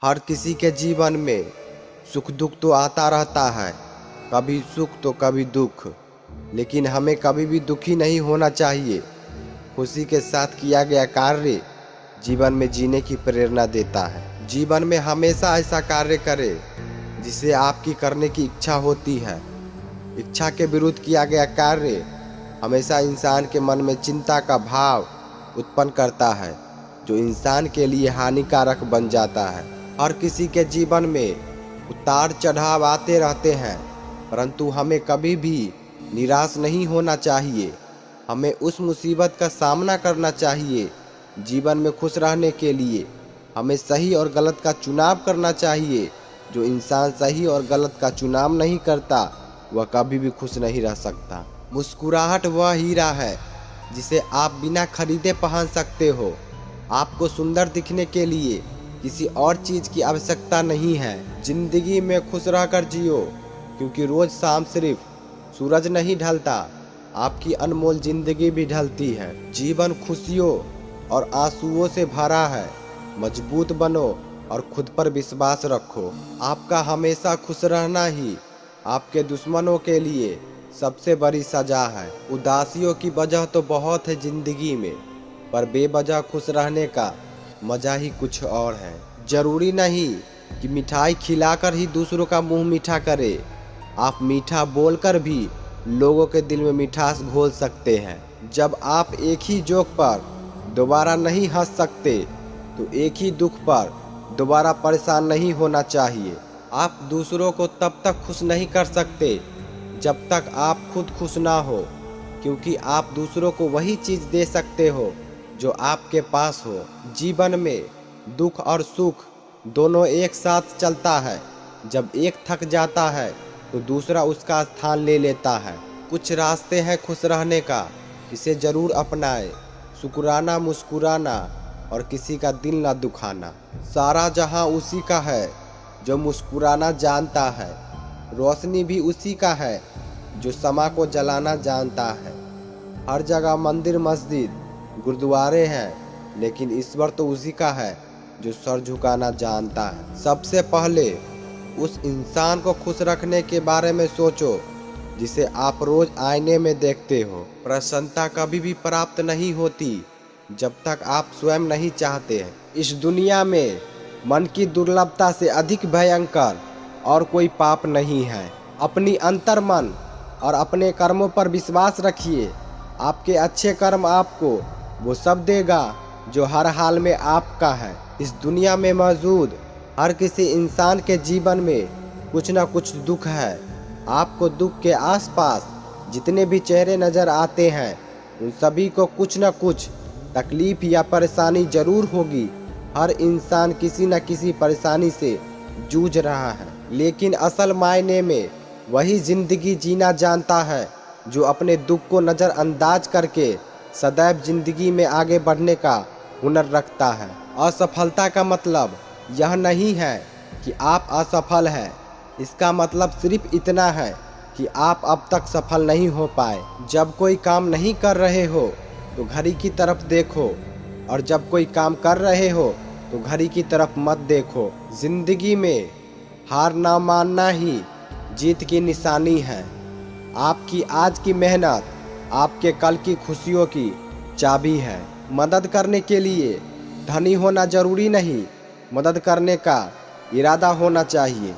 हर किसी के जीवन में सुख दुख तो आता रहता है, कभी सुख तो कभी दुख। लेकिन हमें कभी भी दुखी नहीं होना चाहिए। खुशी के साथ किया गया कार्य जीवन में जीने की प्रेरणा देता है। जीवन में हमेशा ऐसा कार्य करें जिसे आपकी करने की इच्छा होती है। इच्छा के विरुद्ध किया गया कार्य हमेशा इंसान के मन में चिंता का भाव उत्पन्न करता है, जो इंसान के लिए हानिकारक बन जाता है। हर किसी के जीवन में उतार चढ़ाव आते रहते हैं, परंतु हमें कभी भी निराश नहीं होना चाहिए। हमें उस मुसीबत का सामना करना चाहिए। जीवन में खुश रहने के लिए हमें सही और गलत का चुनाव करना चाहिए। जो इंसान सही और गलत का चुनाव नहीं करता, वह कभी भी खुश नहीं रह सकता। मुस्कुराहट वह हीरा है जिसे आप बिना खरीदे पहन सकते हो। आपको सुंदर दिखने के लिए किसी और चीज़ की आवश्यकता नहीं है। जिंदगी में खुश रहकर जियो, क्योंकि रोज शाम सिर्फ सूरज नहीं ढलता, आपकी अनमोल जिंदगी भी ढलती है। जीवन खुशियों और आंसुओं से भरा है। मजबूत बनो और खुद पर विश्वास रखो। आपका हमेशा खुश रहना ही आपके दुश्मनों के लिए सबसे बड़ी सजा है। उदासियों की वजह तो बहुत है जिंदगी में, पर बेवजह खुश रहने का मजा ही कुछ और है। जरूरी नहीं कि मिठाई खिलाकर ही दूसरों का मुंह मीठा करे। आप मीठा बोलकर भी लोगों के दिल में मिठास घोल सकते हैं। जब आप एक ही जोक पर दोबारा नहीं हंस सकते, तो एक ही दुख पर दोबारा परेशान नहीं होना चाहिए। आप दूसरों को तब तक खुश नहीं कर सकते जब तक आप खुद खुश ना हो, क्योंकि आप दूसरों को वही चीज़ दे सकते हो जो आपके पास हो। जीवन में दुख और सुख दोनों एक साथ चलता है। जब एक थक जाता है तो दूसरा उसका स्थान ले लेता है। कुछ रास्ते हैं खुश रहने का, इसे ज़रूर अपनाएं। शुक्राना, मुस्कुराना और किसी का दिल ना दुखाना। सारा जहां उसी का है जो मुस्कुराना जानता है। रोशनी भी उसी का है जो समा को जलाना जानता है। हर जगह मंदिर, मस्जिद, गुरुद्वारे हैं, लेकिन ईश्वर तो उसी का है जो सर झुकाना जानता है। सबसे पहले उस इंसान को खुश रखने के बारे में सोचो जिसे आप रोज आईने में देखते हो। प्रसन्नता कभी भी प्राप्त नहीं होती जब तक आप स्वयं नहीं चाहते हैं। इस दुनिया में मन की दुर्लभता से अधिक भयंकर और कोई पाप नहीं है। अपनी अंतर मन और अपने कर्मों पर विश्वास रखिए। आपके अच्छे कर्म आपको वो सब देगा जो हर हाल में आपका है। इस दुनिया में मौजूद हर किसी इंसान के जीवन में कुछ ना कुछ दुख है। आपको दुख के आसपास जितने भी चेहरे नज़र आते हैं, उन सभी को कुछ ना कुछ तकलीफ या परेशानी जरूर होगी। हर इंसान किसी न किसी परेशानी से जूझ रहा है, लेकिन असल मायने में वही ज़िंदगी जीना जानता है जो अपने दुख को नज़रअंदाज करके सदैव जिंदगी में आगे बढ़ने का हुनर रखता है। असफलता का मतलब यह नहीं है कि आप असफल हैं। इसका मतलब सिर्फ इतना है कि आप अब तक सफल नहीं हो पाए। जब कोई काम नहीं कर रहे हो तो घड़ी की तरफ देखो, और जब कोई काम कर रहे हो तो घड़ी की तरफ मत देखो। जिंदगी में हार ना मानना ही जीत की निशानी है। आपकी आज की मेहनत आपके कल की खुशियों की चाबी है। मदद करने के लिए धनी होना जरूरी नहीं, मदद करने का इरादा होना चाहिए।